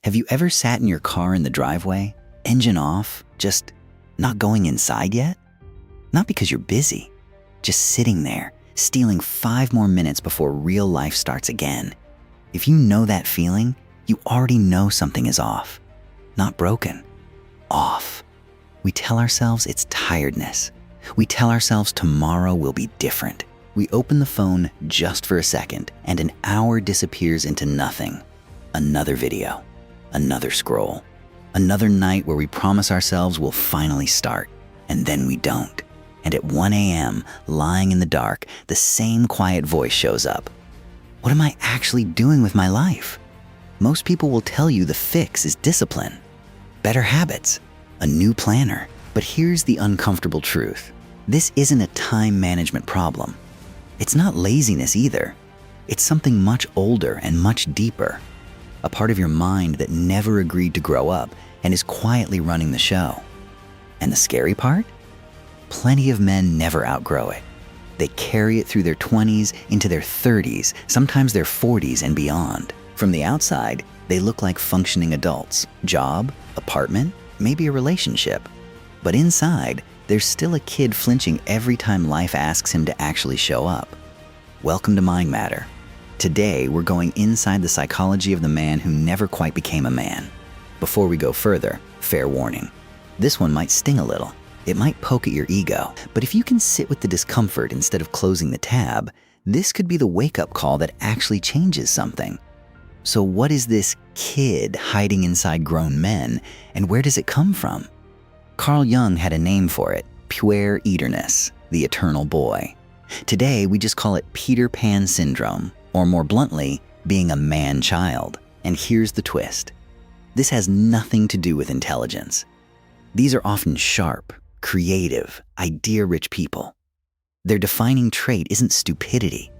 Have you ever sat in your car in the driveway, engine off, just not going inside yet? Not because you're busy, just sitting there, stealing 5 more minutes before real life starts again. If you know that feeling, you already know something is off. Not broken, off. We tell ourselves it's tiredness. We tell ourselves tomorrow will be different. We open the phone just for a second, and an hour disappears into nothing. Another video, another scroll, another night where we promise ourselves we'll finally start, and then we don't. And at 1 a.m., lying in the dark, the same quiet voice shows up. What am I actually doing with my life? Most people will tell you the fix is discipline, better habits, a new planner. But here's the uncomfortable truth. This isn't a time management problem. It's not laziness either. It's something much older and much deeper. A part of your mind that never agreed to grow up and is quietly running the show. And the scary part? Plenty of men never outgrow it. They carry it through their 20s into their 30s, sometimes their 40s and beyond. From the outside, they look like functioning adults. Job, apartment, maybe a relationship. But inside, there's still a kid flinching every time life asks him to actually show up. Welcome to Mind Matter. Today, we're going inside the psychology of the man who never quite became a man. Before we go further, fair warning. This one might sting a little. It might poke at your ego. But if you can sit with the discomfort instead of closing the tab, this could be the wake-up call that actually changes something. So what is this kid hiding inside grown men, and where does it come from? Carl Jung had a name for it, Puer Aeternus, the eternal boy. Today, we just call it Peter Pan syndrome, or more bluntly, being a man-child. And here's the twist. This has nothing to do with intelligence. These are often sharp, creative, idea-rich people. Their defining trait isn't stupidity.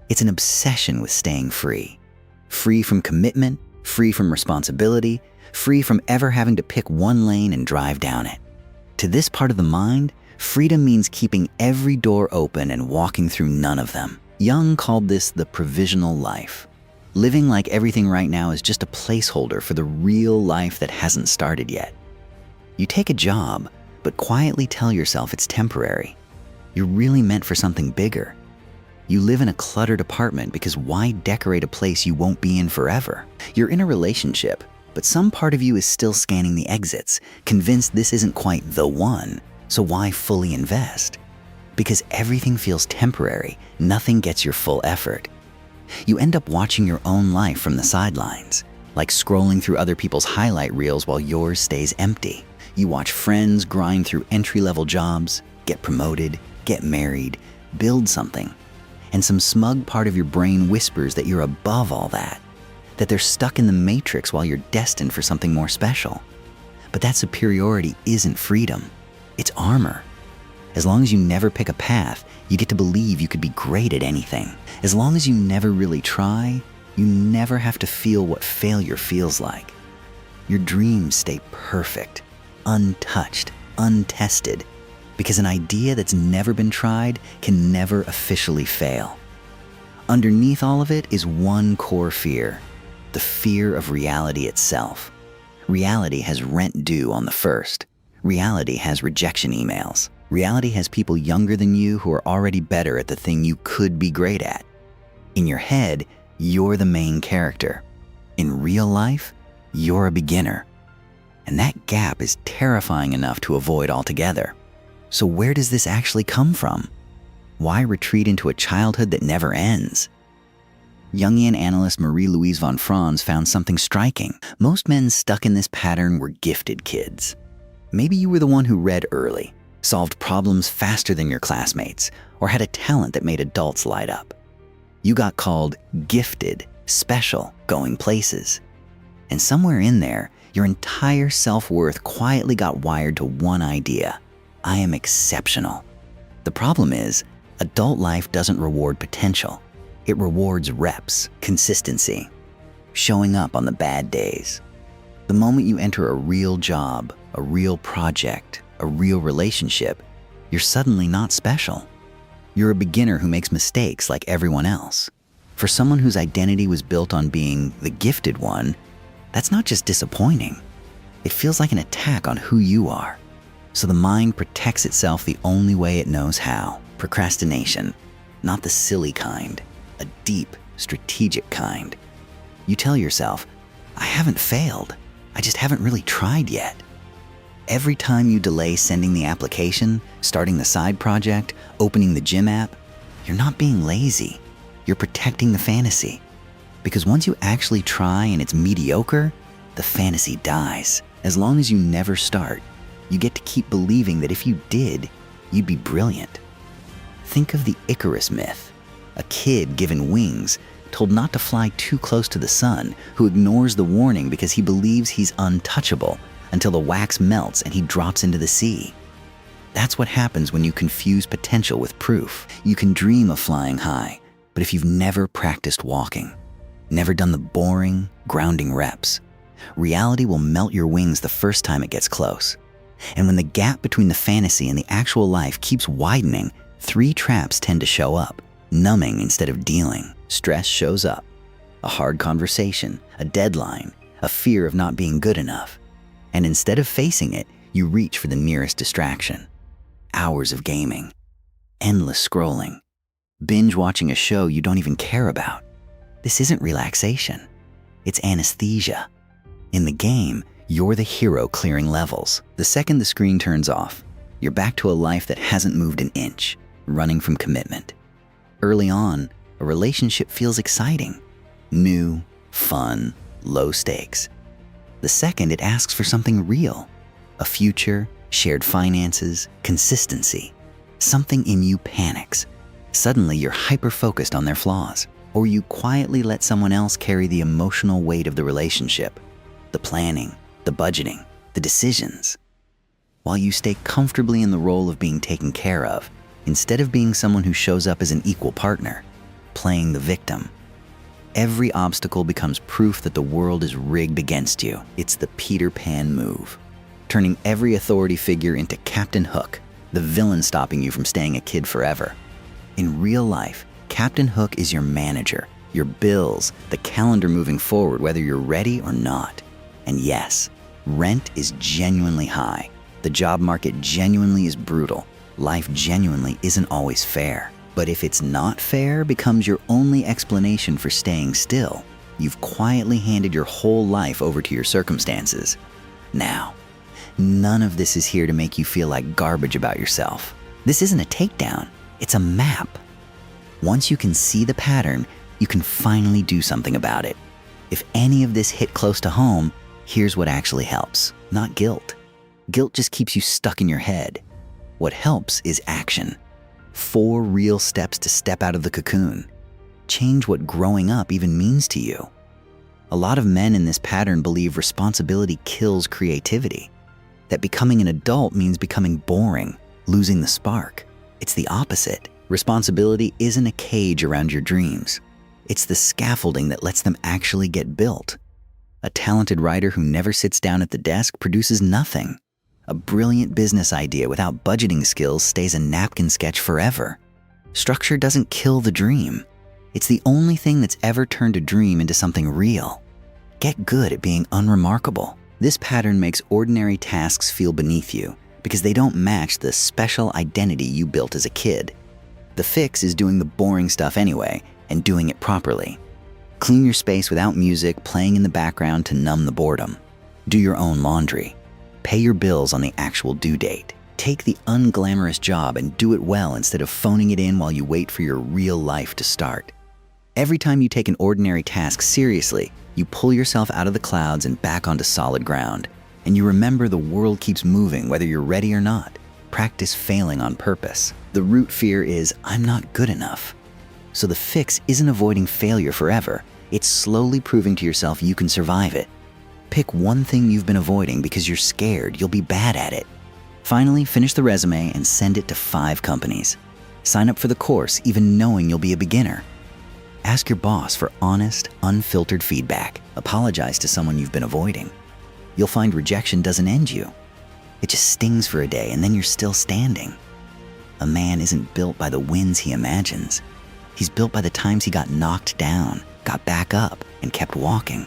It's an obsession with staying free. Free from commitment, free from responsibility, free from ever having to pick one lane and drive down it. To this part of the mind, freedom means keeping every door open and walking through none of them. Jung called this the provisional life. Living like everything right now is just a placeholder for the real life that hasn't started yet. You take a job, but quietly tell yourself it's temporary. You're really meant for something bigger. You live in a cluttered apartment because why decorate a place you won't be in forever? You're in a relationship, but some part of you is still scanning the exits, convinced this isn't quite the one, so why fully invest? Because everything feels temporary, nothing gets your full effort. You end up watching your own life from the sidelines, like scrolling through other people's highlight reels while yours stays empty. You watch friends grind through entry-level jobs, get promoted, get married, build something. And some smug part of your brain whispers that you're above all that they're stuck in the matrix while you're destined for something more special. But that superiority isn't freedom, it's armor. As long as you never pick a path, you get to believe you could be great at anything. As long as you never really try, you never have to feel what failure feels like. Your dreams stay perfect, untouched, untested, because an idea that's never been tried can never officially fail. Underneath all of it is one core fear, the fear of reality itself. Reality has rent due on the first. Reality has rejection emails. Reality has people younger than you who are already better at the thing you could be great at. In your head, you're the main character. In real life, you're a beginner. And that gap is terrifying enough to avoid altogether. So where does this actually come from? Why retreat into a childhood that never ends? Jungian analyst Marie-Louise von Franz found something striking. Most men stuck in this pattern were gifted kids. Maybe you were the one who read early, solved problems faster than your classmates, or had a talent that made adults light up. You got called gifted, special, going places. And somewhere in there, your entire self-worth quietly got wired to one idea: I am exceptional. The problem is, adult life doesn't reward potential. It rewards reps, consistency, showing up on the bad days. The moment you enter a real job, a real project, a real relationship, you're suddenly not special. You're a beginner who makes mistakes like everyone else. For someone whose identity was built on being the gifted one, That's not just disappointing. It feels like an attack on who you are. So the mind protects itself the only way it knows how. Procrastination, not the silly kind, a deep, strategic kind. You tell yourself, I haven't failed. I just haven't really tried yet. Every time you delay sending the application, starting the side project, opening the gym app, you're not being lazy. You're protecting the fantasy. Because once you actually try and it's mediocre, the fantasy dies. As long as you never start, you get to keep believing that if you did, you'd be brilliant. Think of the Icarus myth, a kid given wings, told not to fly too close to the sun, who ignores the warning because he believes he's untouchable until the wax melts and he drops into the sea. That's what happens when you confuse potential with proof. You can dream of flying high, but if you've never practiced walking, never done the boring, grounding reps, reality will melt your wings the first time it gets close. And when the gap between the fantasy and the actual life keeps widening, 3 traps tend to show up. Numbing instead of dealing. Stress shows up. A hard conversation, a deadline, a fear of not being good enough. And instead of facing it, you reach for the nearest distraction. Hours of gaming, endless scrolling, binge watching a show you don't even care about. This isn't relaxation. It's anesthesia. In the game, you're the hero clearing levels. The second the screen turns off, you're back to a life that hasn't moved an inch, running from commitment. Early on, a relationship feels exciting, new, fun, low stakes. The second, it asks for something real, a future, shared finances, consistency. Something in you panics. Suddenly, you're hyper-focused on their flaws, or you quietly let someone else carry the emotional weight of the relationship, the planning, the budgeting, the decisions. While you stay comfortably in the role of being taken care of, instead of being someone who shows up as an equal partner, playing the victim. Every obstacle becomes proof that the world is rigged against you. It's the Peter Pan move, turning every authority figure into Captain Hook, the villain stopping you from staying a kid forever. In real life, Captain Hook is your manager, your bills, the calendar moving forward whether you're ready or not. And yes, rent is genuinely high. The job market genuinely is brutal. Life genuinely isn't always fair. But if it's not fair becomes your only explanation for staying still, you've quietly handed your whole life over to your circumstances. Now, none of this is here to make you feel like garbage about yourself. This isn't a takedown, it's a map. Once you can see the pattern, you can finally do something about it. If any of this hit close to home, here's what actually helps, not guilt. Guilt just keeps you stuck in your head. What helps is action. 4 real steps to step out of the cocoon. Change what growing up even means to you. A lot of men in this pattern believe responsibility kills creativity, that becoming an adult means becoming boring, losing the spark. It's the opposite. Responsibility isn't a cage around your dreams. It's the scaffolding that lets them actually get built. A talented writer who never sits down at the desk produces nothing. A brilliant business idea without budgeting skills stays a napkin sketch forever. Structure doesn't kill the dream. It's the only thing that's ever turned a dream into something real. Get good at being unremarkable. This pattern makes ordinary tasks feel beneath you because they don't match the special identity you built as a kid. The fix is doing the boring stuff anyway and doing it properly. Clean your space without music playing in the background to numb the boredom. Do your own laundry. Pay your bills on the actual due date. Take the unglamorous job and do it well instead of phoning it in while you wait for your real life to start. Every time you take an ordinary task seriously, you pull yourself out of the clouds and back onto solid ground. And you remember the world keeps moving whether you're ready or not. Practice failing on purpose. The root fear is, I'm not good enough. So the fix isn't avoiding failure forever. It's slowly proving to yourself you can survive it. Pick one thing you've been avoiding because you're scared you'll be bad at it. Finally, finish the resume and send it to 5 companies. Sign up for the course even knowing you'll be a beginner. Ask your boss for honest, unfiltered feedback. Apologize to someone you've been avoiding. You'll find rejection doesn't end you. It just stings for a day and then you're still standing. A man isn't built by the wins he imagines. He's built by the times he got knocked down, got back up, and kept walking.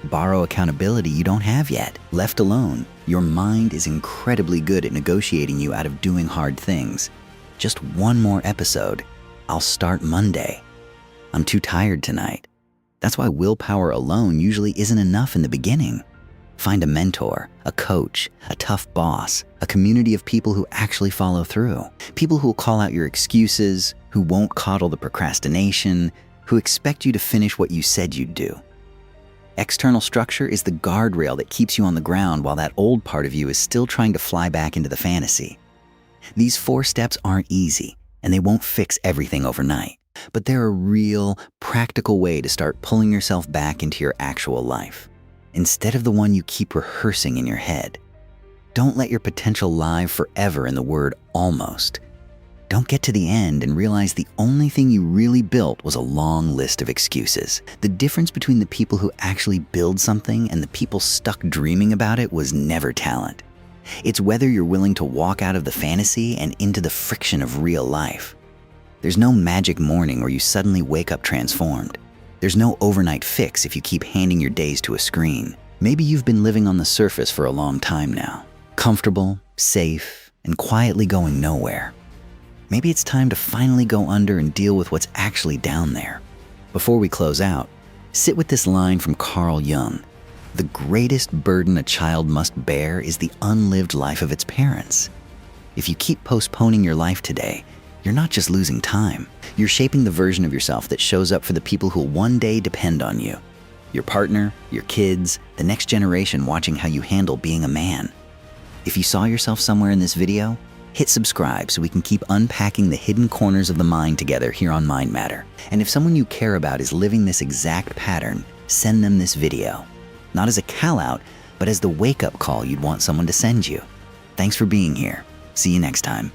Borrow accountability you don't have yet. Left alone, your mind is incredibly good at negotiating you out of doing hard things. Just one more episode. I'll start Monday. I'm too tired tonight. That's why willpower alone usually isn't enough in the beginning. Find a mentor, a coach, a tough boss, a community of people who actually follow through. People who will call out your excuses, who won't coddle the procrastination, who expect you to finish what you said you'd do. External structure is the guardrail that keeps you on the ground while that old part of you is still trying to fly back into the fantasy. These 4 steps aren't easy, and they won't fix everything overnight, but they're a real, practical way to start pulling yourself back into your actual life, instead of the one you keep rehearsing in your head. Don't let your potential live forever in the word almost. Don't get to the end and realize the only thing you really built was a long list of excuses. The difference between the people who actually build something and the people stuck dreaming about it was never talent. It's whether you're willing to walk out of the fantasy and into the friction of real life. There's no magic morning where you suddenly wake up transformed. There's no overnight fix if you keep handing your days to a screen. Maybe you've been living on the surface for a long time now, comfortable, safe, and quietly going nowhere. Maybe it's time to finally go under and deal with what's actually down there. Before we close out, sit with this line from Carl Jung. The greatest burden a child must bear is the unlived life of its parents. If you keep postponing your life today, you're not just losing time. You're shaping the version of yourself that shows up for the people who'll one day depend on you. Your partner, your kids, the next generation watching how you handle being a man. If you saw yourself somewhere in this video, hit subscribe so we can keep unpacking the hidden corners of the mind together here on Mind Matter. And if someone you care about is living this exact pattern, send them this video. Not as a call-out, but as the wake-up call you'd want someone to send you. Thanks for being here. See you next time.